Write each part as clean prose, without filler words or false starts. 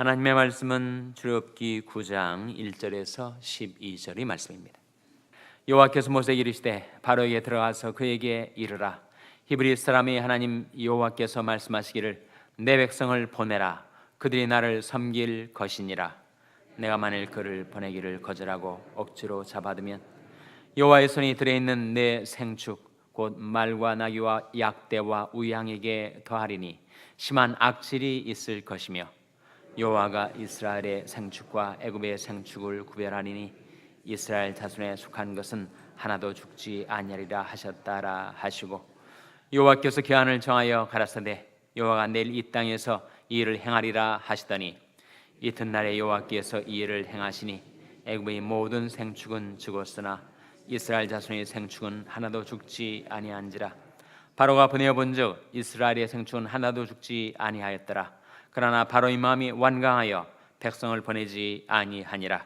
하나님의 말씀은 출애굽기 9장 1절에서 12절의 말씀입니다. 여호와께서 모세에게 이르시되 바로에게 들어가서 그에게 이르라. 히브리 사람이 하나님 여호와께서 말씀하시기를 내 백성을 보내라. 그들이 나를 섬길 것이니라. 내가 만일 그를 보내기를 거절하고 억지로 잡아두면 여호와의 손이 들에 있는 내 생축 곧 말과 나귀와 약대와 우양에게 더하리니 심한 악질이 있을 것이며 여호와가 이스라엘의 생축과 애굽의 생축을 구별하리니 이스라엘 자손에 속한 것은 하나도 죽지 아니하리라 하셨다라 하시고, 여호와께서 기한을 정하여 가라사대 여호와가 내일 이 땅에서 이 일을 행하리라 하시더니 이튿날에 여호와께서 이 일을 행하시니 애굽의 모든 생축은 죽었으나 이스라엘 자손의 생축은 하나도 죽지 아니한지라. 바로가 보내어 본즉 이스라엘의 생축은 하나도 죽지 아니하였더라. 그러나 바로의 마음이 완강하여 백성을 보내지 아니하니라.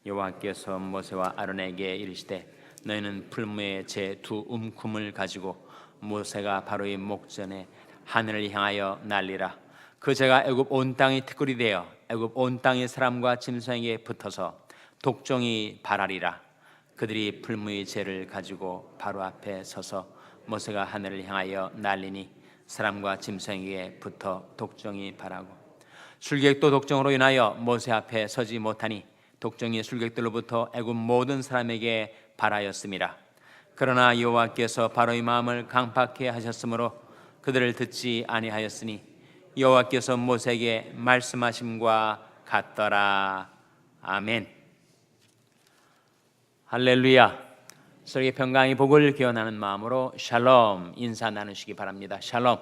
여호와께서 모세와 아론에게 이르시되 너희는 풀무에 제 두 움큼을 가지고 모세가 바로의 목전에 하늘을 향하여 날리라. 그 제가 애굽 온 땅이 티끌이 되어 애굽 온 땅의 사람과 짐승에게 붙어서 독종이 발하리라. 그들이 풀무의 재를 가지고 바로 앞에 서서 모세가 하늘을 향하여 날리니 사람과 짐승에게 붙어 독종이 발하고 술객도 독종으로 인하여 모세 앞에 서지 못하니 독종이 술객들로부터 애굽 모든 사람에게 발하였음이라. 그러나 여호와께서 바로의 마음을 강팍해 하셨으므로 그들을 듣지 아니하였으니 여호와께서 모세에게 말씀하심과 같더라. 아멘. 할렐루야. 서로에게 평강의 복을 기원하는 마음으로 샬롬 인사 나누시기 바랍니다. 샬롬.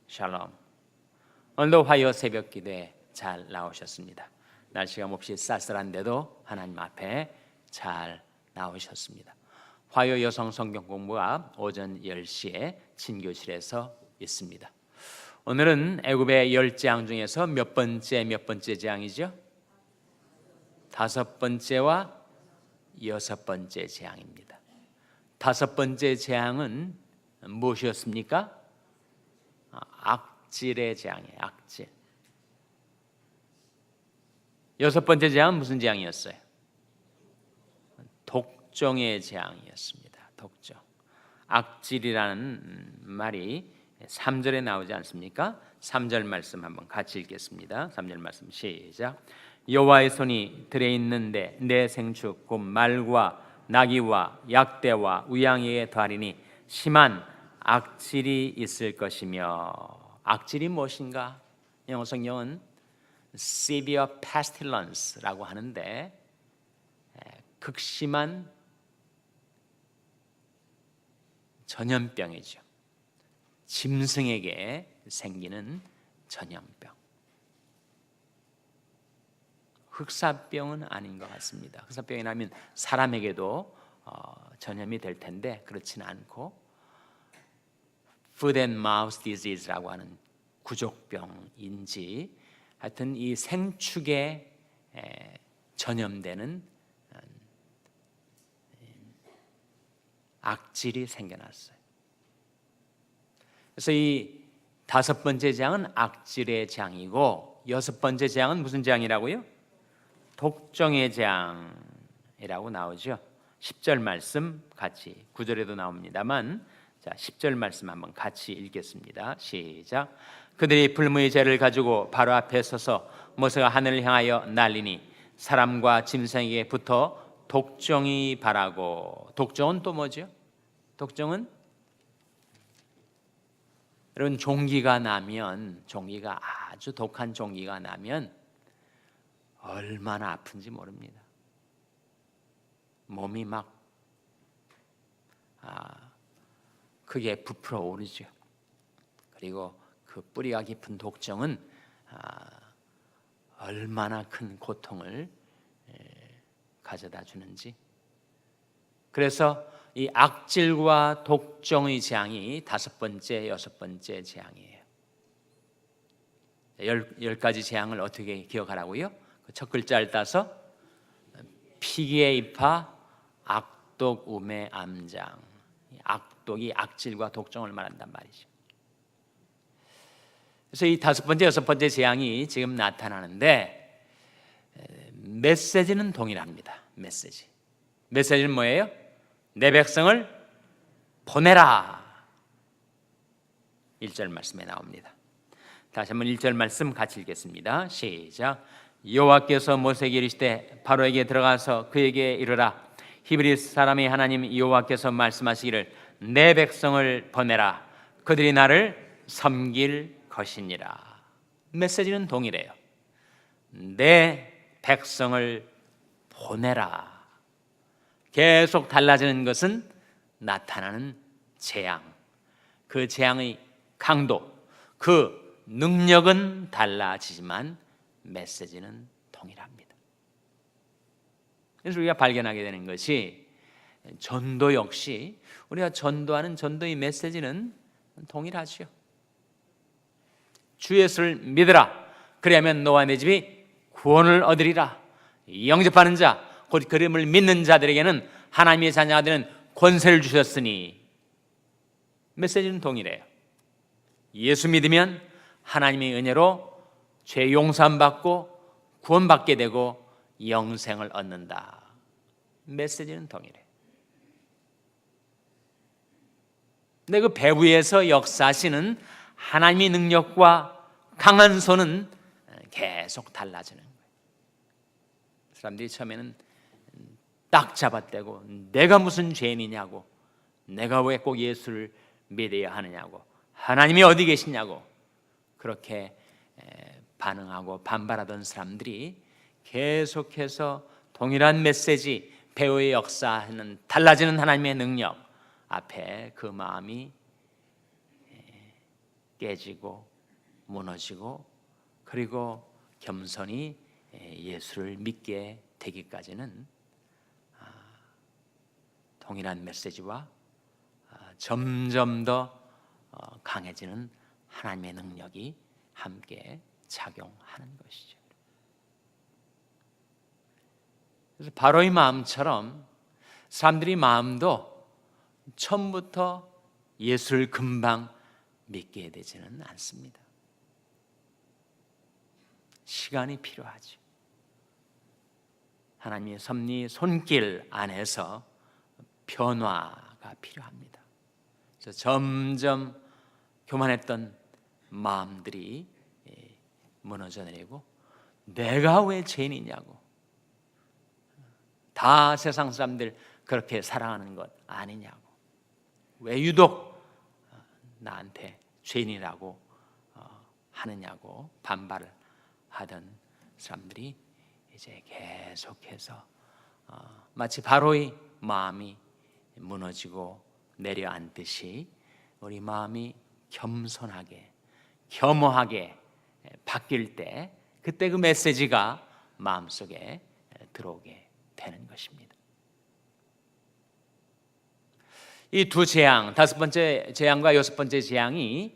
샬롬. 오늘도 화요 새벽 기도에 잘 나오셨습니다. 날씨가 몹시 쌀쌀한데도 하나님 앞에 잘 나오셨습니다. 화요 여성 성경 공부가 오전 10시에 친교실에서 있습니다. 오늘은 애굽의 10재앙 중에서 몇 번째 재앙이죠? 5번째와 6번째 재앙입니다. 5번째 재앙은 무엇이었습니까? 악질의 재앙이에요. 악질. 6번째 재앙은 무슨 재앙이었어요? 독종의 재앙이었습니다. 독종. 악질이라는 말이 3절에 나오지 않습니까? 3절 말씀 한번 같이 읽겠습니다. 3절 말씀 시작. 여호와의 손이 들에 있는데 내 생축 곧 말과 나귀와 약대와 우양에게 더하리니 심한 악질이 있을 것이며. 악질이 무엇인가? 영어 성경은 severe pestilence라고 하는데 극심한 전염병이죠. 짐승에게 생기는 전염병. 흑사병은 아닌 것 같습니다. 흑사병이 나면 사람에게도 전염이 될 텐데 그렇지는 않고 Foot and Mouth Disease라고 하는 구족병인지 하여튼 이 생축에 전염되는 악질이 생겨났어요. 그래서 이 5번째 재앙은 악질의 재앙이고 6번째 재앙은 무슨 재앙이라고요? 독종의 재앙이라고 나오죠. 10절 말씀 같이 9절에도 나옵니다만 자 10절 말씀 한번 같이 읽겠습니다. 시작. 그들이 불무의 재를 가지고 바로 앞에 서서 모세가 하늘을 향하여 날리니 사람과 짐승에게 붙어 독종이 발하고. 독종은 또 뭐죠? 독종은 여러분 종기가 아주 독한 종기가 나면 얼마나 아픈지 모릅니다. 몸이 막 크게 부풀어 오르죠. 그리고 그 뿌리가 깊은 독종은 얼마나 큰 고통을 가져다 주는지. 그래서 이 악질과 독종의 재앙이 5번째, 6번째 재앙이에요. 10가지 재앙을 어떻게 기억하라고요? 첫 글자를 따서 피기의 이파 악독 우매 암장. 악독이 악질과 독종을 말한단 말이죠. 그래서 이 다섯 번째, 여섯 번째 재앙이 지금 나타나는데 메시지는 동일합니다. 메시지는 뭐예요? 내 백성을 보내라. 1절 말씀에 나옵니다. 다시 한번 1절 말씀 같이 읽겠습니다. 시작. 여호와께서 모세에게 이르시되 바로에게 들어가서 그에게 이르라. 히브리 사람의 하나님 여호와께서 말씀하시기를 내 백성을 보내라. 그들이 나를 섬길 것이니라. 메시지는 동일해요. 내 백성을 보내라. 계속 달라지는 것은 나타나는 재앙, 그 재앙의 강도, 그 능력은 달라지지만 메시지는 동일합니다. 그래서 우리가 발견하게 되는 것이 전도 역시 우리가 전도하는 전도의 메시지는 동일하지요. 주 예수를 믿으라. 그리하면 너와 내 집이 구원을 얻으리라. 영접하는 자, 곧 그림을 믿는 자들에게는 하나님의 자녀가 되는 권세를 주셨으니 메시지는 동일해요. 예수 믿으면 하나님의 은혜로 죄 용서받고 구원받게 되고 영생을 얻는다. 메시지는 동일해요. 근데 그 배후에서 역사하시는 하나님의 능력과 강한 손은 계속 달라지는 거예요. 사람들이 처음에는 딱 잡아떼고 내가 무슨 죄인이냐고, 내가 왜 꼭 예수를 믿어야 하느냐고, 하나님이 어디 계시냐고 그렇게 반응하고 반발하던 사람들이 계속해서 동일한 메시지, 배후의 역사하는 달라지는 하나님의 능력 앞에 그 마음이 깨지고 무너지고 그리고 겸손히 예수를 믿게 되기까지는 동일한 메시지와 점점 더 강해지는 하나님의 능력이 함께 작용하는 것이죠. 그래서 바로의 마음처럼 사람들이 마음도 처음부터 예수를 금방 믿게 되지는 않습니다. 시간이 필요하죠. 하나님의 섭리 손길 안에서 변화가 필요합니다. 그래서 점점 교만했던 마음들이 무너져 내리고 내가 왜 죄인이냐고, 다 세상 사람들 그렇게 사랑하는 것 아니냐고, 왜 유독 나한테 죄인이라고 하느냐고 반발을 하던 사람들이 이제 계속해서 마치 바로의 마음이 무너지고 내려앉듯이 우리 마음이 겸손하게 겸허하게 바뀔 때 그때 그 메시지가 마음속에 들어오게 되는 것입니다. 이 두 재앙, 다섯 번째 재앙과 여섯 번째 재앙이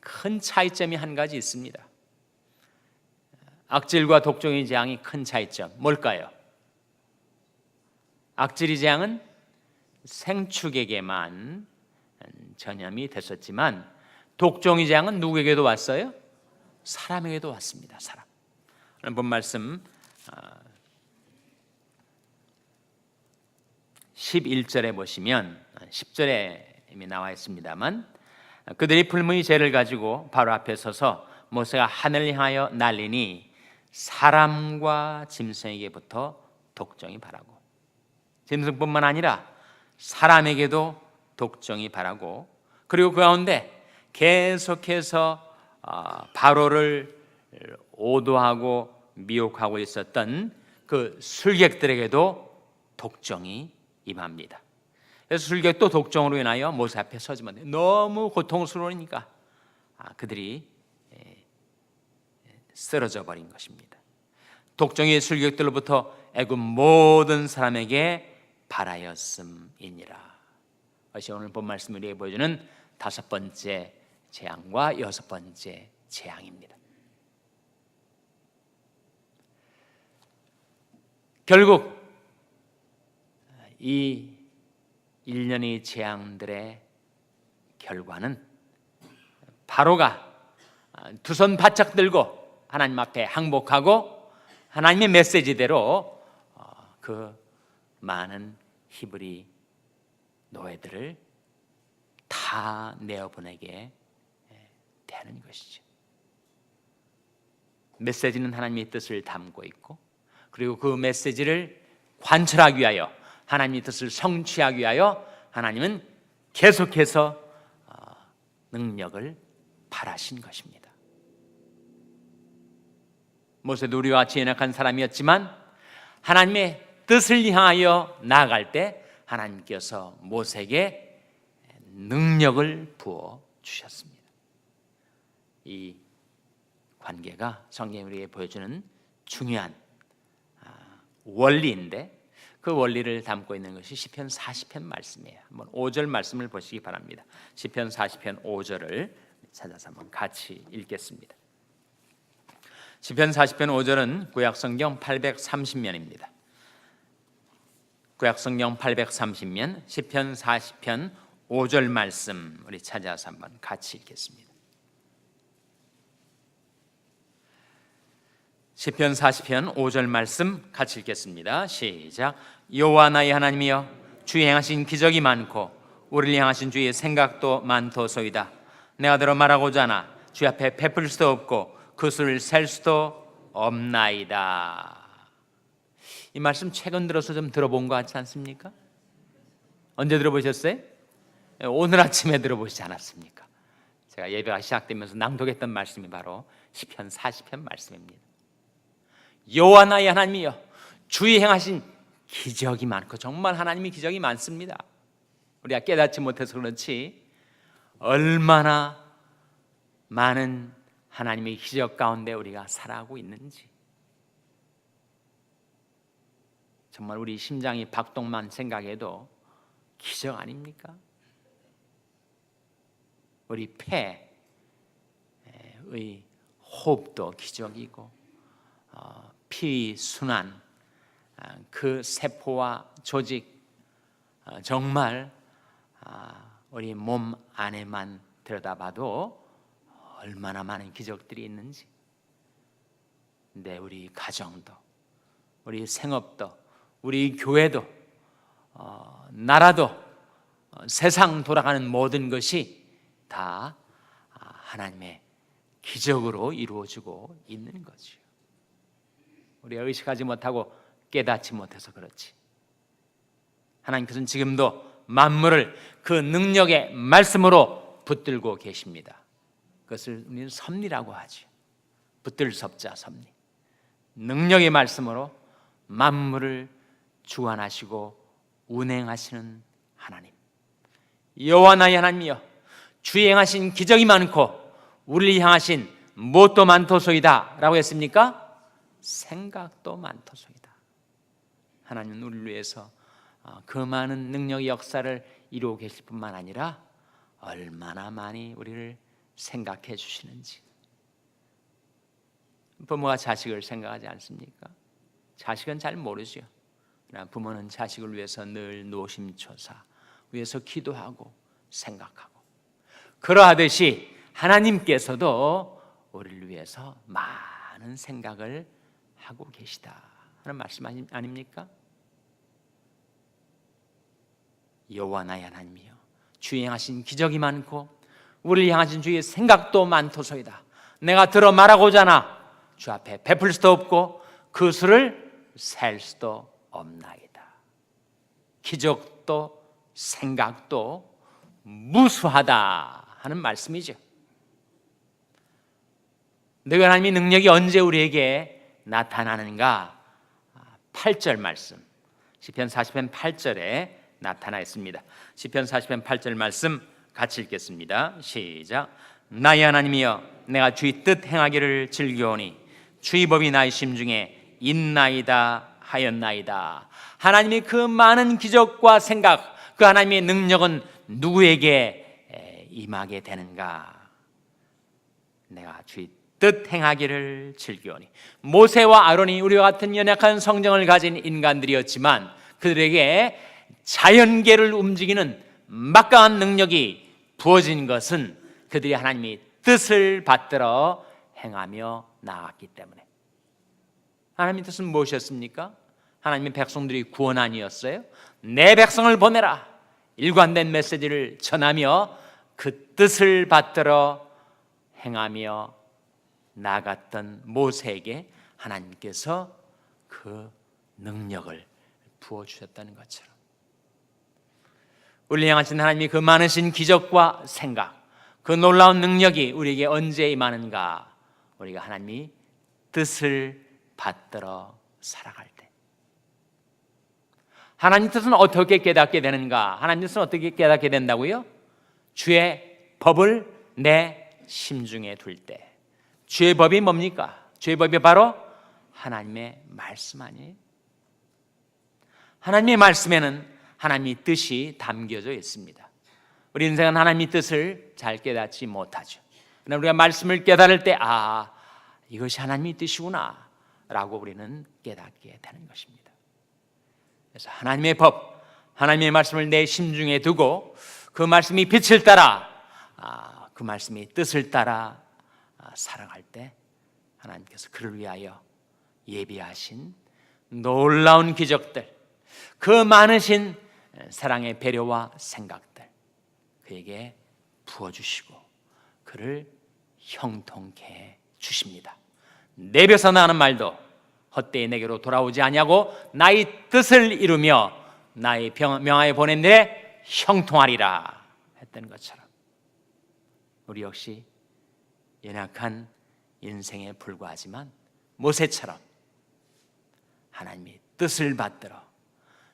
큰 차이점이 한 가지 있습니다. 악질과 독종의 재앙이 큰 차이점 뭘까요? 악질의 재앙은 생축에게만 전염이 됐었지만 독종의 재앙은 누구에게도 왔어요? 사람에게도 왔습니다. 사람. 오늘 본 말씀 11절에 보시면 10절에 이미 나와 있습니다만 그들이 불문의 죄를 가지고 바로 앞에 서서 모세가 하늘을 향하여 날리니 사람과 짐승에게부터 독종이 바라고, 짐승뿐만 아니라 사람에게도 독종이 바라고, 그리고 그 가운데 계속해서 바로를 오도하고 미혹하고 있었던 그 술객들에게도 독종이 임합니다. 그래서 술객도 독종으로 인하여 모세 앞에 서지만 너무 고통스러우니까 그들이 쓰러져 버린 것입니다. 독종이 술객들로부터 애굽 모든 사람에게 발하였음이니라. 이것이 오늘 본 말씀을 우리에게 보여주는 다섯 번째 재앙과 여섯 번째 재앙입니다. 결국 이 일련의 재앙들의 결과는 바로가 두 손 바짝 들고 하나님 앞에 항복하고 하나님의 메시지대로 그 많은 히브리 노예들을 다 내어보내게 되는 것이죠. 메시지는 하나님의 뜻을 담고 있고, 그리고 그 메시지를 관철하기 위하여, 하나님의 뜻을 성취하기 위하여 하나님은 계속해서 능력을 바라신 것입니다. 모세도 우리와 같이 연약한 사람이었지만 하나님의 뜻을 향하여 나아갈 때 하나님께서 모세에게 능력을 부어 주셨습니다. 이 관계가 성경이 우리에게 보여주는 중요한 원리인데, 그 원리를 담고 있는 것이 시편 40편 말씀이에요. 한번 5절 말씀을 보시기 바랍니다. 시편 40편 5절을 찾아서 한번 같이 읽겠습니다. 시편 40편 5절은 구약성경 830면입니다. 구약성경 830면 시편 40편 5절 말씀 우리 찾아서 한번 같이 읽겠습니다. 시편 40편 5절 말씀 같이 읽겠습니다. 시작. 여호와 나의 하나님이여, 주의 행하신 기적이 많고 우리를 향하신 주의 생각도 많도소이다. 내가 들어 말하고자 하나 주 앞에 베풀 수도 없고 그 수를 셀 수도 없나이다. 이 말씀 최근 들어서 좀 들어본 것 같지 않습니까? 언제 들어보셨어요? 오늘 아침에 들어보시지 않았습니까? 제가 예배가 시작되면서 낭독했던 말씀이 바로 시편 40편 말씀입니다. 여호와 나의 하나님이여, 주의 행하신 기적이 많고, 정말 하나님이 기적이 많습니다. 우리가 깨닫지 못해서 그렇지 얼마나 많은 하나님의 기적 가운데 우리가 살아가고 있는지, 정말 우리 심장이 박동만 생각해도 기적 아닙니까? 우리 폐의 호흡도 기적이고, 피 순환, 그 세포와 조직, 정말 우리 몸 안에만 들여다봐도 얼마나 많은 기적들이 있는지. 근데 우리 가정도, 우리 생업도, 우리 교회도, 나라도, 세상 돌아가는 모든 것이 다 하나님의 기적으로 이루어지고 있는 거죠. 우리가 의식하지 못하고 깨닫지 못해서 그렇지, 하나님께서는 지금도 만물을 그 능력의 말씀으로 붙들고 계십니다. 그것을 우리는 섭리라고 하죠. 붙들 섭자 섭리. 능력의 말씀으로 만물을 주관하시고 운행하시는 하나님, 여호와 나의 하나님이여, 주의 행하신 기적이 많고 우리를 향하신 무엇도 많도소이다 라고 했습니까? 생각도 많도소이다. 하나님은 우리를 위해서 그 많은 능력의 역사를 이루고 계실 뿐만 아니라 얼마나 많이 우리를 생각해 주시는지. 부모가 자식을 생각하지 않습니까? 자식은 잘 모르죠. 그러나 부모는 자식을 위해서 늘 노심초사, 위해서 기도하고 생각하고, 그러하듯이 하나님께서도 우리를 위해서 많은 생각을 하고 계시다 하는 말씀 아닙니까? 여호와 나의 하나님이여, 주의 행하신 기적이 많고 우리를 향하신 주의 생각도 많도소이다. 내가 들어 말하고자 하나 주 앞에 베풀 수도 없고 그 수를 셀 수도 없나이다. 기적도 생각도 무수하다 하는 말씀이죠. 너희 하나님의 능력이 언제 우리에게 나타나는가? 8절 말씀, 시편 40편 8절에 나타나 있습니다. 시편 40편 8절 말씀 같이 읽겠습니다. 시작. 나의 하나님이여, 내가 주의 뜻 행하기를 즐겨오니 주의 법이 나의 심중에 있나이다 하였나이다. 하나님의 그 많은 기적과 생각, 그 하나님의 능력은 누구에게 임하게 되는가? 내가 주의 뜻 행하기를 즐겨오니. 모세와 아론이 우리와 같은 연약한 성정을 가진 인간들이었지만 그들에게 자연계를 움직이는 막강한 능력이 부어진 것은 그들이 하나님의 뜻을 받들어 행하며 나아갔기 때문에. 하나님의 뜻은 무엇이었습니까? 하나님의 백성들이 구원 아니었어요? 내 백성을 보내라, 일관된 메시지를 전하며 그 뜻을 받들어 행하며 나갔던 모세에게 하나님께서 그 능력을 부어주셨다는 것처럼, 우리를 향하신 하나님이 그 많으신 기적과 생각, 그 놀라운 능력이 우리에게 언제 임하는가? 우리가 하나님이 뜻을 받들어 살아갈 때. 하나님 뜻은 어떻게 깨닫게 되는가? 하나님 뜻은 어떻게 깨닫게 된다고요? 주의 법을 내 심중에 둘 때. 주의 법이 뭡니까? 주의 법이 바로 하나님의 말씀 아니에요? 하나님의 말씀에는 하나님의 뜻이 담겨져 있습니다. 우리 인생은 하나님의 뜻을 잘 깨닫지 못하죠. 그러나 우리가 말씀을 깨달을 때 이것이 하나님의 뜻이구나 라고 우리는 깨닫게 되는 것입니다. 그래서 하나님의 법, 하나님의 말씀을 내 심중에 두고 그 말씀이 빛을 따라, 그 말씀이 뜻을 따라 살아갈 때 하나님께서 그를 위하여 예비하신 놀라운 기적들, 그 많으신 사랑의 배려와 생각들 그에게 부어주시고 그를 형통케 주십니다. 내벼서 나가는 말도 헛되이 내게로 돌아오지 아니하고 나의 뜻을 이루며 나의 명하에 보낸 데 형통하리라 했던 것처럼, 우리 역시 연약한 인생에 불과하지만 모세처럼 하나님의 뜻을 받들어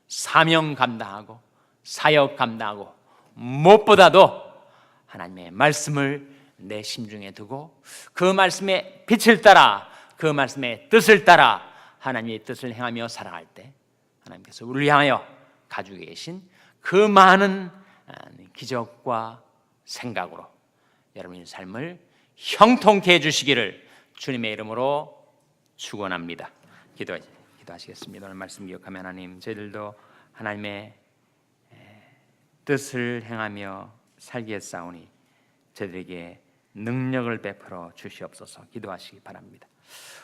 사명 감당하고 사역 감당하고, 무엇보다도 하나님의 말씀을 내 심중에 두고 그 말씀의 빛을 따라, 그 말씀의 뜻을 따라 하나님의 뜻을 행하며 살아갈 때 하나님께서 우리를 향하여 가지고 계신 그 많은 기적과 생각으로 여러분의 삶을 형통케 해주시기를 주님의 이름으로 축원합니다. 기도하시겠습니다. 오늘 말씀 기억하며 하나님, 저희들도 하나님의 뜻을 행하며 살겠사오니 저희들에게 능력을 베풀어 주시옵소서. 기도하시기 바랍니다.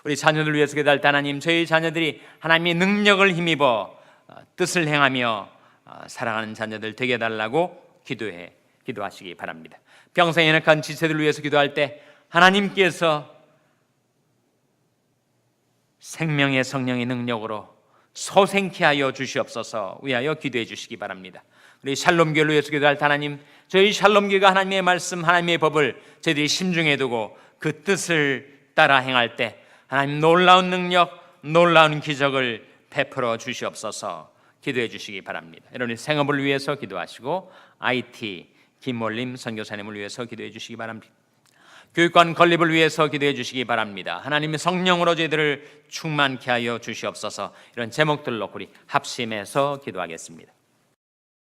우리 자녀들 위해서 기도할 때 하나님, 저희 자녀들이 하나님의 능력을 힘입어 뜻을 행하며 살아가는 자녀들 되게 해달라고 기도하시기 바랍니다. 평생 연약한 지체들을 위해서 기도할 때 하나님께서 생명의 성령의 능력으로 소생케 하여 주시옵소서 위하여 기도해 주시기 바랍니다. 우리 샬롬교회를 위해서 기도할 때 하나님, 저희 샬롬교회가 하나님의 말씀, 하나님의 법을 저희들이 심중에 두고 그 뜻을 따라 행할 때 하나님 놀라운 능력, 놀라운 기적을 베풀어 주시옵소서 기도해 주시기 바랍니다. 여러분의 생업을 위해서 기도하시고 IT 김몰림 선교사님을 위해서 기도해 주시기 바랍니다. 교육관 건립을 위해서 기도해 주시기 바랍니다. 하나님의 성령으로 저희들을 충만케 하여 주시옵소서. 이런 제목들 놓고 우리 합심해서 기도하겠습니다.